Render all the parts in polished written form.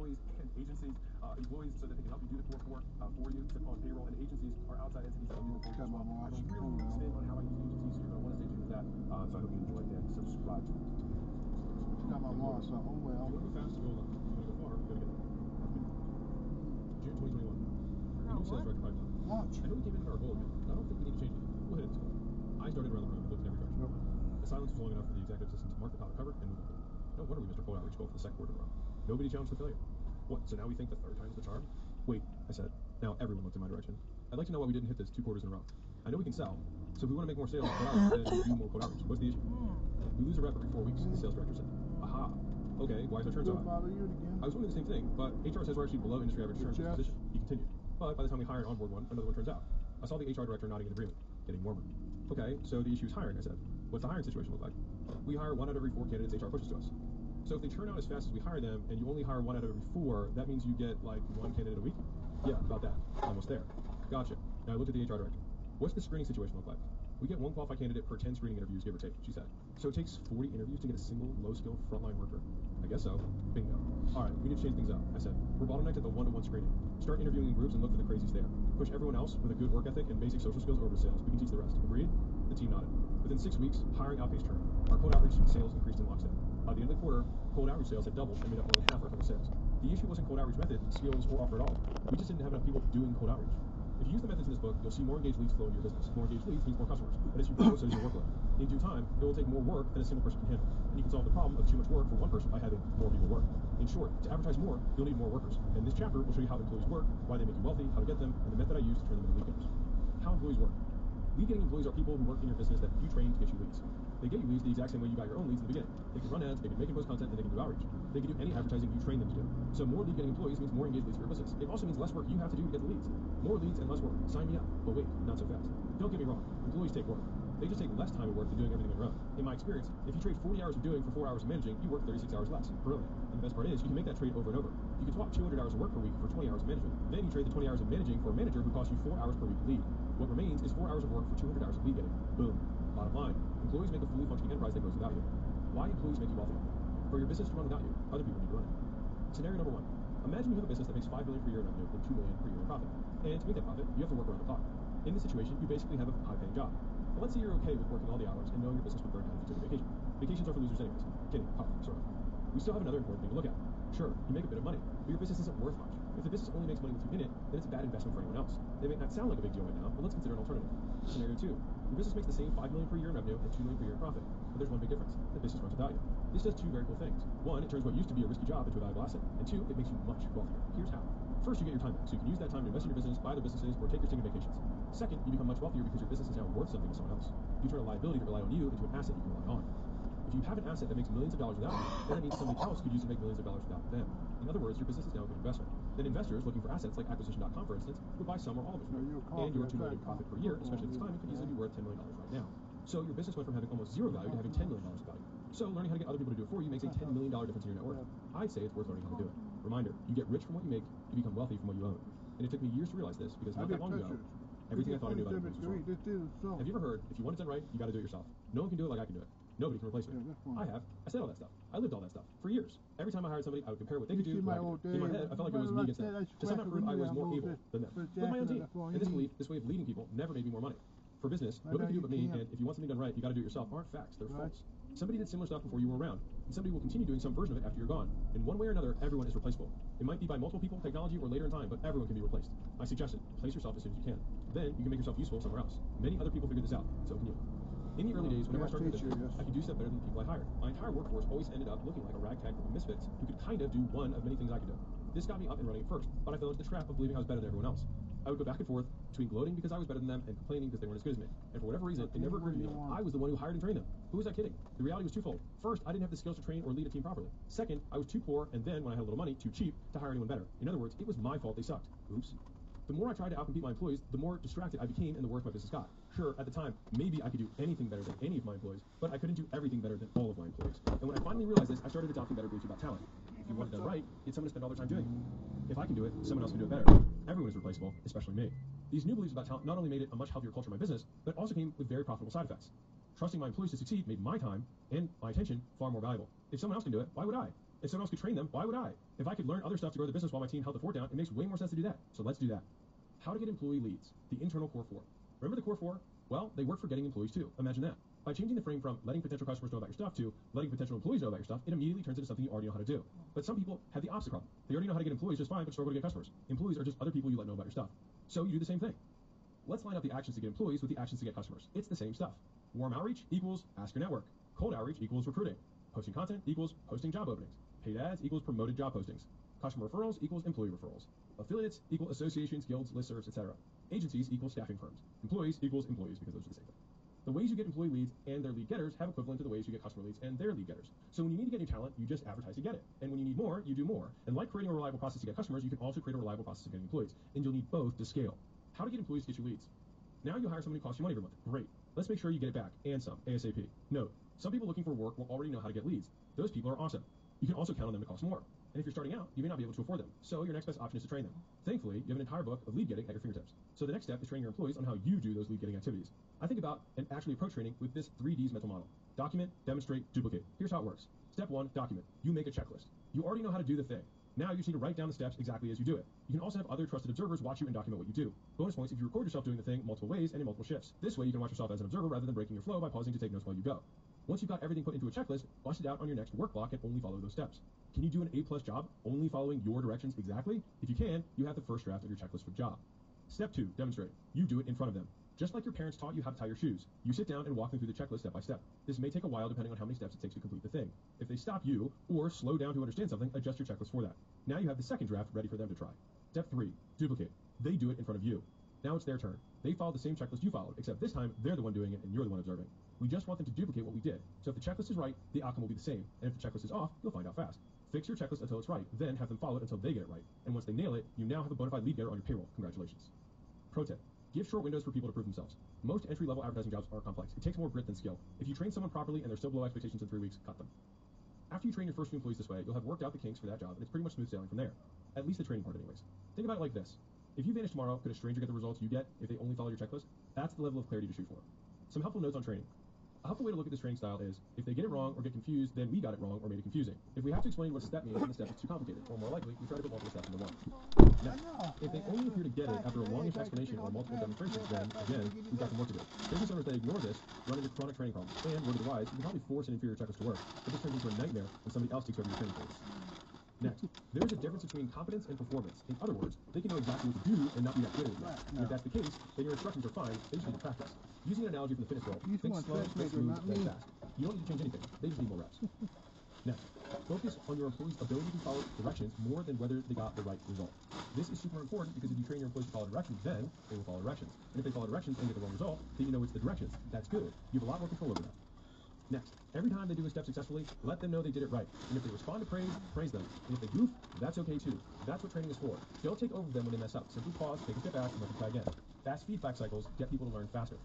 employees and agencies. Employees so that they can help you do the core work for you, sit on payroll, and agencies are outside entities that will do the core work. I just really spin on how I use agencies, so you're going to want to stay tuned with that. So I hope you enjoy and subscribe to it. Got my law, so oh well. Do you want to go fast? You want to go far? You got to get June 2021. The new sales record pipeline. Launch. I know we came in our goal again, but I don't think we need to change it. We'll hit it this goal. I started around the room and looked in every direction. The silence was long enough for the executive assistant to mark the powder covered and move on. No wonder we missed our cold outreach goal for the second quarter in a row. Nobody challenged for failure. What, so now we think the third time's the charm? Wait, I said. Now everyone looked in my direction. I'd like to know why we didn't hit this 2 quarters in a row. I know we can sell, so if we want to make more sales, then do more cold outreach. What's the issue? We lose a rep every 4 weeks, the sales director said. Aha. Okay, why is our churn so high? I was wondering the same thing, but HR says we're actually below industry average churn for this position. He continued. But by the time we hire and onboard one, another one turns out. I saw the HR director nodding in agreement, getting warmer. Okay, so the issue is hiring, I said. What's the hiring situation look like? We hire 1 out of every 4 candidates HR pushes to us. So if they churn out as fast as we hire them, and you only hire 1 out of every 4, that means you get like 1 candidate a week? Yeah, about that. Almost there. Gotcha. Now I looked at the HR director. What's the screening situation look like? We get 1 qualified candidate per 10 screening interviews, give or take, she said. So it takes 40 interviews to get a single low-skill frontline worker? I guess so. Bingo. All right, we need to change things up, I said. We're bottlenecked at the 1-to-1 screening. Start interviewing in groups and look for the crazies there. Push everyone else with a good work ethic and basic social skills over to sales. We can teach the rest. Agreed? The team nodded. Within 6 weeks, hiring outpaced churn. Our cold outreach sales increased in lockstep. By the end of the quarter, cold outreach sales had doubled and made up more than half our total sales. The issue wasn't cold outreach method, skills, or offer at all. We just didn't have enough people doing cold outreach. If you use the methods in this book, you'll see more engaged leads flow into your business. More engaged leads means more customers. But as you grow, so does your workload. In due time, it will take more work than a single person can handle. And you can solve the problem of too much work for one person by having more people work. In short, to advertise more, you'll need more workers. And this chapter will show you how employees work, why they make you wealthy, how to get them, and the method I use to turn them into lead getters. How employees work. Lead-getting employees are people who work in your business that you train to get you leads. They get you leads the exact same way you got your own leads in the beginning. They can run ads, they can make and post content, and they can do outreach. They can do any advertising you train them to do. So more lead-getting employees means more engaged leads for your business. It also means less work you have to do to get the leads. More leads and less work. Sign me up. But wait, not so fast. Don't get me wrong. Employees take work. They just take less time at work than doing everything on your own. In my experience, if you trade 40 hours of doing for 4 hours of managing, you work 36 hours less. Brilliant. And the best part is, you can make that trade over and over. You can swap 200 hours of work per week for 20 hours of management. Then you trade the 20 hours of managing for a manager who costs you 4 hours per week lead. What remains is 4 hours of work for 200 hours of lead getting. Boom. Bottom line, employees make a fully functioning enterprise that grows without you. Why employees make you wealthy? For your business to run without you, other people need to run it. Scenario number 1. Imagine you have a business that makes $5 million per year in revenue and $2 million per year in profit. And to make that profit, you have to work around the clock. In this situation, you basically have a high-paying job. But let's say you're okay with working all the hours and knowing your business would burn out if you took a vacation. Vacations are for losers anyways. Kidding, sort of. We still have another important thing to look at. Sure, you make a bit of money, but your business isn't worth much. If the business only makes money with you in it, then it's a bad investment for anyone else. It may not sound like a big deal right now, but let's consider an alternative. Scenario 2. Your business makes the same $5 million per year in revenue and $2 million per year in profit. But there's one big difference. The business runs without you. This does 2 very cool things. 1, it turns what used to be a risky job into a valuable asset. And 2, it makes you much wealthier. Here's how. First, you get your time back, so you can use that time to invest in your business, buy other businesses, or take your stinking vacations. Second, you become much wealthier because your business is now worth something to someone else. You turn a liability to rely on you into an asset you can rely on. If you have an asset that makes millions of dollars without you, then that means somebody else could use it to make millions of dollars without them. In other words, your business is now a good investment. Then investors looking for assets like acquisition.com, for instance, would buy some or all of it from you. And your $2 million in profit per year, especially at this time, it could easily be worth $10 million right now. So your business went from having almost zero value to having $10 million of value. So learning how to get other people to do it for you makes a $10 million difference in your net worth. I'd say it's worth learning how to do it. Reminder, you get rich from what you make, you become wealthy from what you own. And it took me years to realize this because not that long ago, everything I thought I knew about it was wrong. Have you ever heard, if you want it done right, you got to do it yourself. No one can do it like I can do it. Nobody can replace me. I have. I said all that stuff. I lived all that stuff for years. Every time I hired somebody, I would compare what they could do to what I could do. In my head, I felt like it was me against them. To somehow prove I was more able than them. With my own team. And this belief, this way of leading people, never made me more money. For business, nobody can do it but me, and if you want something done right, you got to do it yourself. Aren't facts, they're false. Somebody did similar stuff before you were around, and somebody will continue doing some version of it after you're gone. In one way or another, everyone is replaceable. It might be by multiple people, technology, or later in time, but everyone can be replaced. My suggestion, replace yourself as soon as you can. Then you can make yourself useful somewhere else. Many other people figured this out, so can you. In the early days, whenever I started a business, I could do stuff better than the people I hired. My entire workforce always ended up looking like a ragtag group of misfits who could kind of do one of many things I could do. This got me up and running at first, but I fell into the trap of believing I was better than everyone else. I would go back and forth between gloating because I was better than them and complaining because they weren't as good as me. And for whatever reason, it never occurred to me that I was the one who hired and trained them. Who was I kidding? The reality was twofold. First, I didn't have the skills to train or lead a team properly. Second, I was too poor, and then, when I had a little money, too cheap to hire anyone better. In other words, it was my fault they sucked. Oops. The more I tried to outcompete my employees, the more distracted I became and the worse my business got. Sure, at the time, maybe I could do anything better than any of my employees, but I couldn't do everything better than all of my employees. And when I finally realized this, I started adopting better beliefs about talent. If you want it done right, get someone to spend all their time doing it. If I can do it, someone else can do it better. Everyone is replaceable, especially me. These new beliefs about talent not only made it a much healthier culture in my business, but also came with very profitable side effects. Trusting my employees to succeed made my time and my attention far more valuable. If someone else can do it, why would I? If someone else could train them, why would I? If I could learn other stuff to grow the business while my team held the fort down, it makes way more sense to do that. So let's do that. How to get employee leads. The internal core four. Remember the core four? Well, they work for getting employees too. Imagine that. By changing the frame from letting potential customers know about your stuff to letting potential employees know about your stuff, it immediately turns into something you already know how to do. But some people have the opposite problem. They already know how to get employees just fine, but struggle to get customers. Employees are just other people you let know about your stuff. So you do the same thing. Let's line up the actions to get employees with the actions to get customers. It's the same stuff. Warm outreach equals ask your network. Cold outreach equals recruiting. Posting content equals posting job openings. Paid ads equals promoted job postings. Customer referrals equals employee referrals. Affiliates equal associations, guilds, listservs, etc. Agencies equals staffing firms. Employees equals employees, because those are the same thing. The ways you get employee leads and their lead getters have equivalent to the ways you get customer leads and their lead getters. So when you need to get new talent, you just advertise to get it. And when you need more, you do more. And like creating a reliable process to get customers, you can also create a reliable process to get employees. And you'll need both to scale. How to get employees to get you leads. Now you hire someone who costs you money every month. Great. Let's make sure you get it back, and some, ASAP. Note, some people looking for work will already know how to get leads. Those people are awesome. You can also count on them to cost more. And if you're starting out, you may not be able to afford them. So your next best option is to train them. Thankfully, you have an entire book of lead getting at your fingertips. So the next step is training your employees on how you do those lead getting activities. I think about and actually approach training with this 3Ds mental model. Document, demonstrate, duplicate. Here's how it works. Step 1, document. You make a checklist. You already know how to do the thing. Now you just need to write down the steps exactly as you do it. You can also have other trusted observers watch you and document what you do. Bonus points if you record yourself doing the thing multiple ways and in multiple shifts. This way you can watch yourself as an observer rather than breaking your flow by pausing to take notes while you go. Once you've got everything put into a checklist, bust it out on your next work block and only follow those steps. Can you do an A+ job only following your directions exactly? If you can, you have the first draft of your checklist for the job. Step 2, demonstrate. You do it in front of them. Just like your parents taught you how to tie your shoes, you sit down and walk them through the checklist step by step. This may take a while depending on how many steps it takes to complete the thing. If they stop you or slow down to understand something, adjust your checklist for that. Now you have the second draft ready for them to try. Step 3, duplicate. They do it in front of you. Now it's their turn. They follow the same checklist you followed, except this time they're the one doing it and you're the one observing. We just want them to duplicate what we did. So if the checklist is right, the outcome will be the same. And if the checklist is off, you'll find out fast. Fix your checklist until it's right, then have them follow it until they get it right. And once they nail it, you now have a bona fide lead getter on your payroll. Congratulations. Pro tip. Give short windows for people to prove themselves. Most entry-level advertising jobs are complex. It takes more grit than skill. If you train someone properly and they're still below expectations in 3 weeks, cut them. After you train your first few employees this way, you'll have worked out the kinks for that job, and it's pretty much smooth sailing from there. At least the training part anyways. Think about it like this. If you vanish tomorrow, could a stranger get the results you get if they only follow your checklist? That's the level of clarity to shoot for. Some helpful notes on training. A helpful way to look at this training style is, if they get it wrong or get confused, then we got it wrong or made it confusing. If we have to explain what a step means, then the step is too complicated, or more likely, we try to put multiple steps into one. Now, if they only appear to get it after a longish explanation or multiple demonstrations, then, again, we've got some work to do. Business owners that ignore this run into chronic training problems, and, word of the wise, you can probably force an inferior checklist to work, but this turns into a nightmare when somebody else takes over your training phase. Next, there is a difference between competence and performance. In other words, they can know exactly what to do and not be that good at it yet. If that's the case, then your instructions are fine, they just need to practice. Using an analogy from the fitness world, think slow, think smooth, then fast. You don't need to change anything, they just need more reps. Next, focus on your employees' ability to follow directions more than whether they got the right result. This is super important because if you train your employees to follow directions, then they will follow directions. And if they follow directions and get the wrong result, then you know it's the directions. That's good. You have a lot more control over that. Next, every time they do a step successfully, let them know they did it right. And if they respond to praise, praise them. And if they goof, that's okay too. That's what training is for. Don't take over them when they mess up. Simply pause, take a step back, and let them try again. Fast feedback cycles get people to learn faster.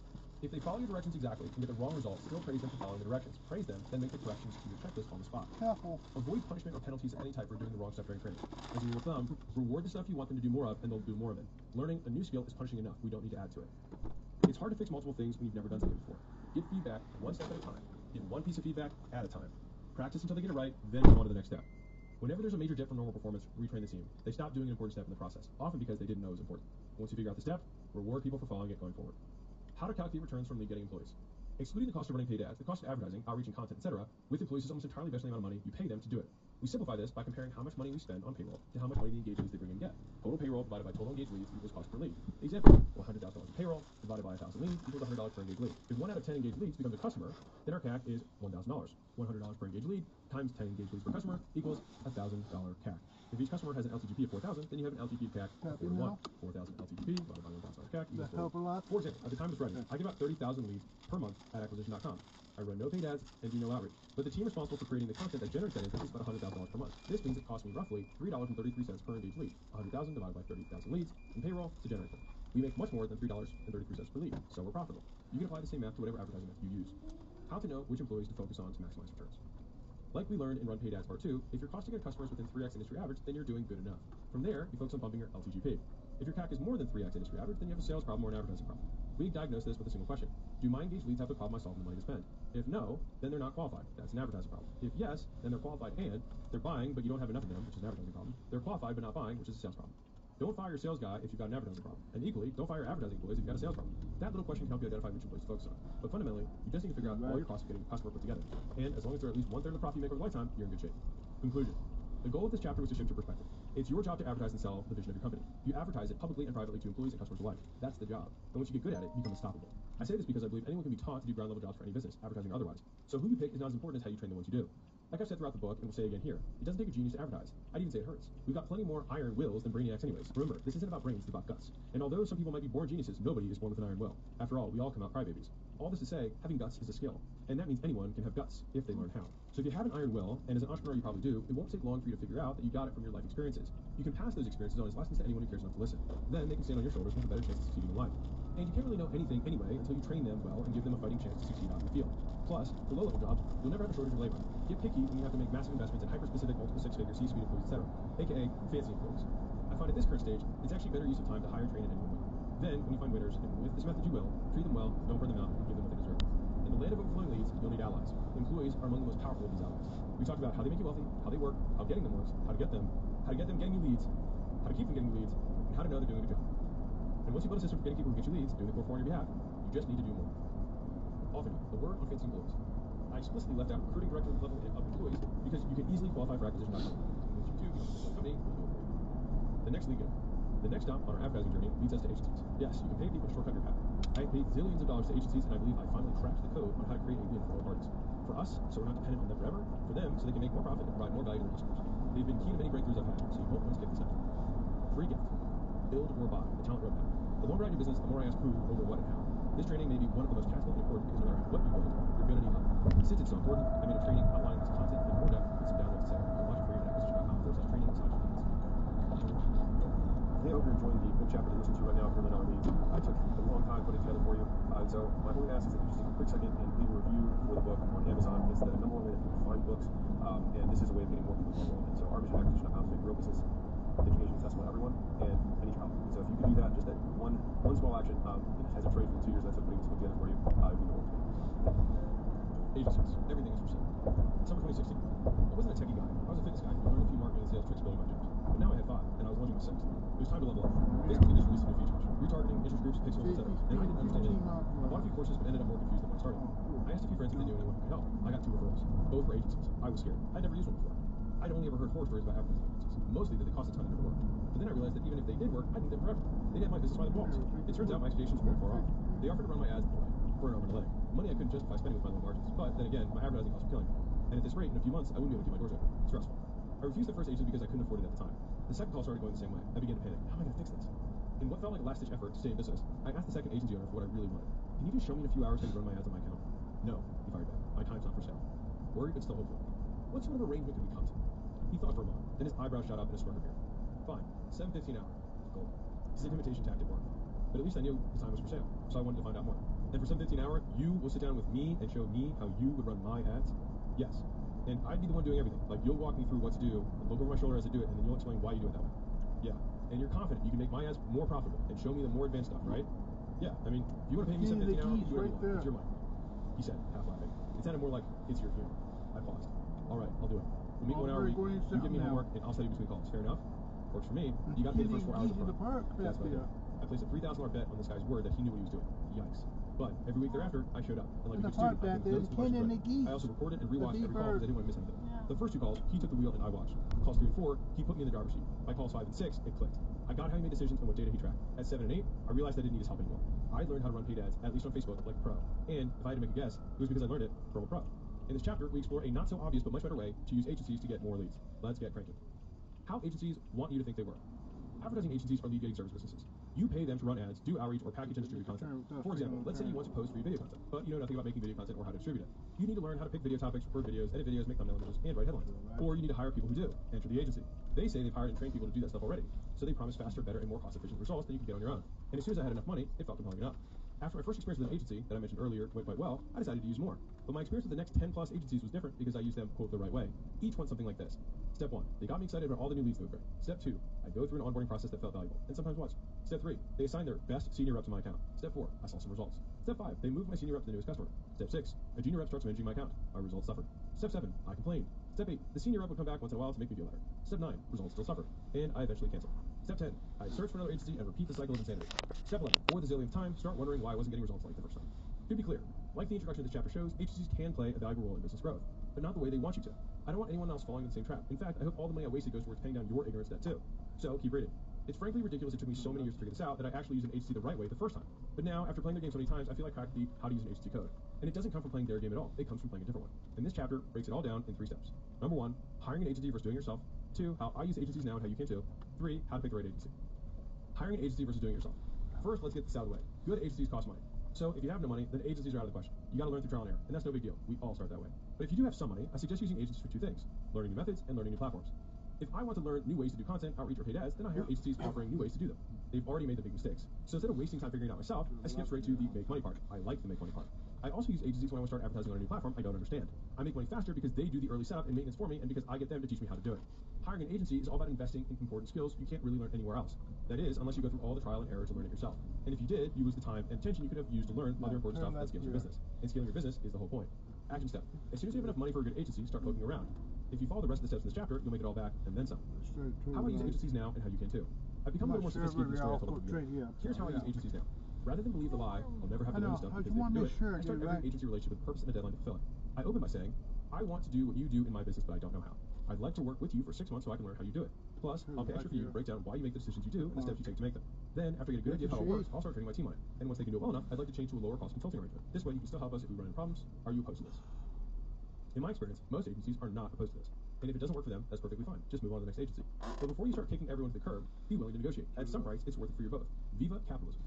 If they follow your directions exactly and get the wrong result, still praise them for following the directions. Praise them, then make the corrections to your checklist on the spot. Careful. Avoid punishment or penalties of any type for doing the wrong stuff during training. As a rule of thumb, reward the stuff you want them to do more of, and they'll do more of it. Learning a new skill is punishing enough. We don't need to add to it. It's hard to fix multiple things when you've never done something before. Give feedback one step at a time. Give one piece of feedback at a time. Practice until they get it right, then move on to the next step. Whenever there's a major dip from normal performance, retrain the team. They stop doing an important step in the process, often because they didn't know it was important. Once you figure out the step, reward people for following it going forward. How to calculate returns from lead getting employees. Excluding the cost of running paid ads, the cost of advertising, outreach and content, etc., with employees is almost entirely based on the amount of money you pay them to do it. We simplify this by comparing how much money we spend on payroll to how much money the engaged leads they bring in get. Total payroll divided by total engaged leads equals cost per lead. Example, $100,000 in payroll divided by 1,000 leads equals $100 per engaged lead. If 1 out of 10 engaged leads becomes a customer, then our CAC is $1,000. $100 per engaged lead times 10 engaged leads per customer equals $1,000 CAC. If each customer has an LTGP of 4,000, then you have an LTV CAC of 4:1. 4,000 LTGP divided by $1,000 CAC equals 4. For example, at the time of this writing, I give out 30,000 leads per month at acquisition.com. I run no paid ads and do no outreach. But the team responsible for creating the content that generates that interest is about $100,000 per month. This means it costs me roughly $3.33 per engaged lead. 100,000 divided by 30,000 leads in payroll to generate them. We make much more than $3.33 per lead, so we're profitable. You can apply the same math to whatever advertising method you use. How to know which employees to focus on to maximize returns. Like we learned in Run Paid Ads Part 2, if you're costing your customers within 3x industry average, then you're doing good enough. From there, you focus on bumping your LTGP. If your CAC is more than 3x industry average, then you have a sales problem or an advertising problem. We diagnose this with a single question. Do my engaged leads have the problem I solve and the money to spend? If no, then they're not qualified. That's an advertising problem. If yes, then they're qualified and they're buying, but you don't have enough of them, which is an advertising problem. They're qualified but not buying, which is a sales problem. Don't fire your sales guy if you've got an advertising problem. And equally, don't fire your advertising employees if you've got a sales problem. That little question can help you identify which employees to focus on. But fundamentally, you just need to figure out all your costs of getting customer put together. And as long as they're at least 1/3 of the profit you make over a lifetime, you're in good shape. Conclusion. The goal of this chapter was to shift your perspective. It's your job to advertise and sell the vision of your company. You advertise it publicly and privately to employees and customers alike. That's the job. And once you get good at it, you become unstoppable. I say this because I believe anyone can be taught to do ground level jobs for any business, advertising or otherwise. So who you pick is not as important as how you train the ones you do. Like I've said throughout the book, and will say again here, it doesn't take a genius to advertise. I'd even say it hurts. We've got plenty more iron wills than brainiacs anyways. Remember, this isn't about brains, it's about guts. And although some people might be born geniuses, nobody is born with an iron will. After all, we all come out crybabies. All this to say, having guts is a skill. And that means anyone can have guts if they learn how. So if you have an iron will, and as an entrepreneur you probably do, it won't take long for you to figure out that you got it from your life experiences. You can pass those experiences on as lessons to anyone who cares enough to listen. Then they can stand on your shoulders with a better chance of succeeding in life. And you can't really know anything anyway until you train them well and give them a fighting chance to succeed out in the field. Plus, for low-level jobs, you'll never have a shortage of labor. Get picky when you have to make massive investments in hyper-specific multiple six-figure C-suite employees, etc., aka fancy employees. I find at this current stage, it's actually better use of time to hire, train, and anyone win. Then, when you find winners, and with this method you will, treat them well, don't burn them out, and give them what they deserve. In the land of overflowing leads, you'll need allies. Employees are among the most powerful of these allies. We talked about how they make you wealthy, how they work, how getting them works, how to get them getting you leads, how to keep them getting you leads, and how to know they're doing a good job. And once you build a system for getting people who get you leads, doing the core for on your behalf, you just need to do more. Author note, the word on fancy employees. I explicitly left out recruiting director level of employees because you can easily qualify for acquisition.com. Once you do become a company, we'll do it for you. The next lead go. The next stop on our advertising journey leads us to agencies. Yes, you can pay people to shortcut your path. I paid zillions of dollars to agencies, and I believe I finally cracked the code on how to create a win for all parties. For us, so we're not dependent on them forever. For them, so they can make more profit and provide more value to their customers. They've been key to many breakthroughs I've had, so you won't want to skip this step. Free gift. Build or buy. The talent roadmap. The longer I do business, the more I ask who over what and how. This training may be one of the most practical and important because no matter what you build, you're going to need help. Since it's so important, I made a training outlining this content in more depth with some downloads, etc. You can watch it free at acquisition.com/training/leads. Hey, I hope you're enjoying the book chapter that you're listening to right now, Currently Not Leads. I took a long time putting it together for you, so my only ask is that you just take a quick second and leave a review for the book on Amazon. It's the number one way that people find books, and this is a way of getting more people involved. And so our mission at acquisition.com is to make real business education accessible to everyone, and I need your help. So if you could do that, just that one small action, as a trade for the 2 years that I took putting this book together for you, it would be the world to me. Agencies. Everything is for sale. Summer 2016. I wasn't a techie guy. I was a fitness guy who learned a few marketing and sales tricks building my gyms. But now I had 5, and I was launching my 6th. It was time to level up. Facebook just released new features. Retargeting, interest groups, pixels, etc. And I didn't understand any. I bought a few courses, but ended up more confused than when I started. I asked a few friends if they knew anyone who could help. I got 2 referrals. Both were agencies. I was scared. I'd never used one before. I'd only ever heard horror stories about advertising agencies. Mostly that they cost a ton and never worked. But then I realized that even if they did work, I'd need them forever. They'd have my business by the balls. It turns out my expectations weren't far off. They offered to run my ads for an arm and a leg. Money I couldn't justify spending with my low margins. But then again, my advertising costs were killing me. And at this rate, in a few months, I wouldn't be able to keep my doors open. Stressful. I refused the first agency because I couldn't afford it at the time. The second call started going the same way. I began to panic. How am I going to fix this? In what felt like a last-ditch effort to stay in business, I asked the second agency owner for what I really wanted. Can you just show me in a few hours how to run my ads on my account? No, he fired back. My time's not for sale. Worried, but still hopeful. What sort of arrangement could we come to? He thought for a moment. Then his eyebrows shot up and a smirk appeared. Fine. $7.50 an hour. Gold. This intimidation tactic worked. But at least I knew his time was for sale, so I wanted to find out more. And for $7.50 an hour, you will sit down with me and show me how you would run my ads? Yes. And I'd be the one doing everything. Like, you'll walk me through what to do, and look over my shoulder as I do it, and then you'll explain why you do it that way. Yeah. And you're confident you can make my ads more profitable and show me the more advanced stuff, right? Yeah. I mean, if you want to pay me $7.50 an hour, do whatever you want. It's your money. He said, half laughing. It sounded more like, it's your funeral. I paused. All right, I'll do it. We'll meet 1 hour a week. You give me homework, and I'll study between calls. Fair enough? Works for me. You got to pay the first 4 hours up front. That's what I did. I placed a $3,000 bet on this guy's word that he knew what he was doing. Yikes. But every week thereafter, I showed up. And like a good student, I took notes and marked. I also recorded and rewatched every call because I didn't want to miss anything. The first 2 calls, he took the wheel and I watched. Calls 3 and 4, he put me in the driver's seat. By calls 5 and 6, it clicked. I got how he made decisions and what data he tracked. At 7 and 8, I realized I didn't need his help anymore. I learned how to run paid ads, at least on Facebook, like a pro. And if I had to make a guess, it was because I learned it from a pro. In this chapter, we explore a not so obvious but much better way to use agencies to get more leads. Let's get cranking. How agencies want you to think they work. Advertising agencies are lead-getting service businesses. You pay them to run ads, do outreach, or package and distribute content. For example, let's say you want to post free video content, but you know nothing about making video content or how to distribute it. You need to learn how to pick video topics, record videos, edit videos, make thumbnail images, and write headlines. Or you need to hire people who do. Enter the agency. They say they've hired and trained people to do that stuff already, so they promise faster, better, and more cost-efficient results than you can get on your own. And as soon as I had enough money, it felt compelling enough. After my first experience with an agency that I mentioned earlier went quite well, I decided to use more. But my experience with the next 10 plus agencies was different because I used them, quote, the right way. Each went something like this. Step 1, they got me excited about all the new leads they would bring. Step 2, I go through an onboarding process that felt valuable, and sometimes was. Step 3, they assigned their best senior rep to my account. Step 4, I saw some results. Step 5, they moved my senior rep to the newest customer. Step 6, a junior rep starts managing my account. My results suffered. Step 7, I complained. Step 8, the senior rep would come back once in a while to make me feel better. Step 9, results still suffered, and I eventually canceled. Step 10, I'd search for another agency and repeat the cycle of insanity. Step 11, for the zillionth time, start wondering why I wasn't getting results like the first time. To be clear, like the introduction of this chapter shows, agencies can play a valuable role in business growth, but not the way they want you to. I don't want anyone else falling in the same trap. In fact, I hope all the money I wasted goes towards paying down your ignorance debt too. So keep reading. It's frankly ridiculous it took me so many years to figure this out that I actually used an agency the right way the first time. But now, after playing their game so many times, I feel like I cracked how to use an agency code. And it doesn't come from playing their game at all. It comes from playing a different one. And this chapter breaks it all down in 3 steps. Number 1, hiring an agency versus doing it yourself. 2, how I use agencies now and how you can too. 3, how to pick the right agency. Hiring an agency versus doing it yourself. First, let's get this out of the way. Good agencies cost money. So if you have no money, then agencies are out of the question. You gotta learn through trial and error, and that's no big deal. We all start that way. But if you do have some money, I suggest using agencies for 2 things: learning new methods and learning new platforms. If I want to learn new ways to do content, outreach, or paid ads, then I hire agencies offering new ways to do them. They've already made the big mistakes. So instead of wasting time figuring it out myself, I skip straight to the make money part. I like the make money part. I also use agencies when I want to start advertising on a new platform I don't understand. I make money faster because they do the early setup and maintenance for me, and because I get them to teach me how to do it. Hiring an agency is all about investing in important skills you can't really learn anywhere else. That is, unless you go through all the trial and error to learn it yourself. And if you did, you lose the time and attention you could have used to learn other important stuff that scales your business. And scaling your business is the whole point. Action step. As soon as you have enough money for a good agency, start poking around. If you follow the rest of the steps in this chapter, you'll make it all back and then some. How I use agencies now and how you can too. I've become a little more sophisticated in the story I told at the beginning. Here's how I use agencies now. Rather than believe the lie, I'll never have to learn stuff because they can do it, I start every agency relationship with a purpose and a deadline to fulfill it. I open by saying, I want to do what you do in my business, but I don't know how. I'd like to work with you for 6 months so I can learn how you do it. Plus, I'll pay extra for you to break down why you make the decisions you do and the steps you take to make them. Then, after I get a good idea of how it works, I'll start training my team on it. And once they can do it well enough, I'd like to change to a lower cost consulting arrangement. This way, you can still help us if we run into problems. Are you opposed to this? In my experience, most agencies are not opposed to this. And if it doesn't work for them, that's perfectly fine. Just move on to the next agency. But before you start kicking everyone to the curb, be willing to negotiate. At some price, it's worth it for you both. Viva capitalism.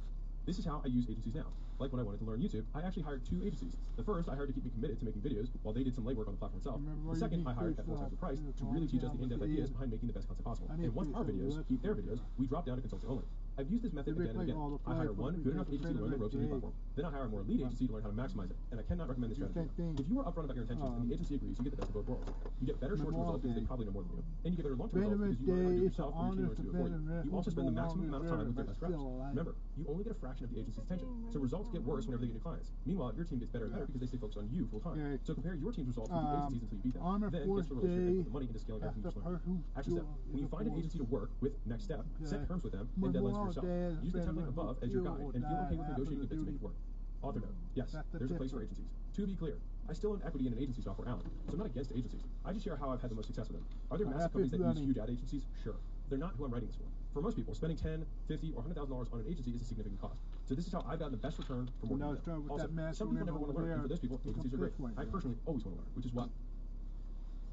This is how I use agencies now. Like when I wanted to learn YouTube, I actually hired 2 agencies. The first I hired to keep me committed to making videos while they did some legwork on the platform itself. The second I hired at 4 times the price to really teach us the in-depth ideas behind making the best content possible. And once our videos beat their videos, we drop down to consulting only. I've used this method again and again. I hire one good enough agency to learn the ropes of the platform. Then I hire a more elite agency to learn how to maximize it. And I cannot recommend this strategy. If you are upfront about your intentions and the agency agrees, you get the best of both worlds. You get better short-term results because they probably know more than you. And you get better long-term results because you learn how to do it yourself or your team learns to do it for you. You also spend the maximum amount of time with your best reps. Remember, you only get a fraction of the agency's attention. So results get worse whenever they get new clients. Meanwhile, your team gets better and better because they stay focused on you full time. So compare your team's results with the agencies until you beat them. Then get to the relationship and put the money into scaling everything you just learned. Action step. When you find an agency to work with, next step, set terms with them and deadlines for yourself. Use the template above as your guide and feel okay with negotiating a bit to make it work. Author note. Yes, there's a place for agencies. To be clear, I still own equity in an agency software Allen, so I'm not against agencies. I just share how I've had the most success with them. Are there massive companies that use huge ad agencies? Sure. They're not who I'm writing this for. For most people, spending $10, $50, or $100,000 on an agency is a significant cost. So this is how I've gotten the best return for more than them. Also, some people never want to learn, and for those people, agencies are great. I personally always want to learn, which is why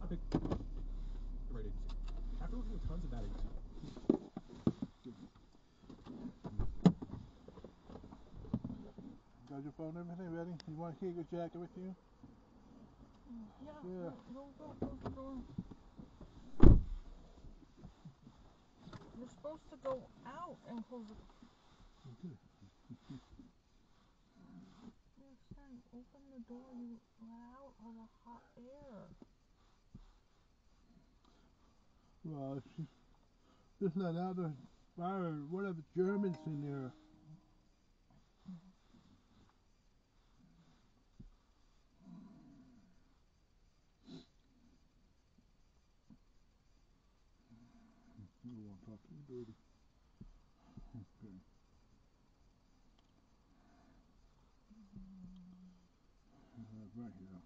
I picked the right agency. After working with tons of bad agencies, got your phone and everything ready? You want to keep your jacket with you? Yeah. Go close the door. You're supposed to go out and close it. Your son, open the door. You let out all the hot air. Well, just let out the fire, whatever Germans in there. You don't want to talk to me, dirty. Okay. Right here.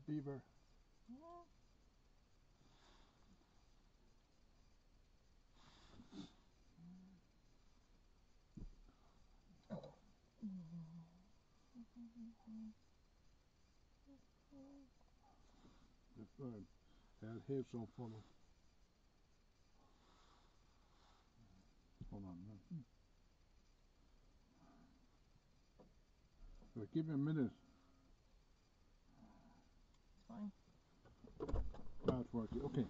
Beaver. Yeah. That's fine. That head's so full of. Hold on. Give me a minute. It's fine. Now it's working. Okay.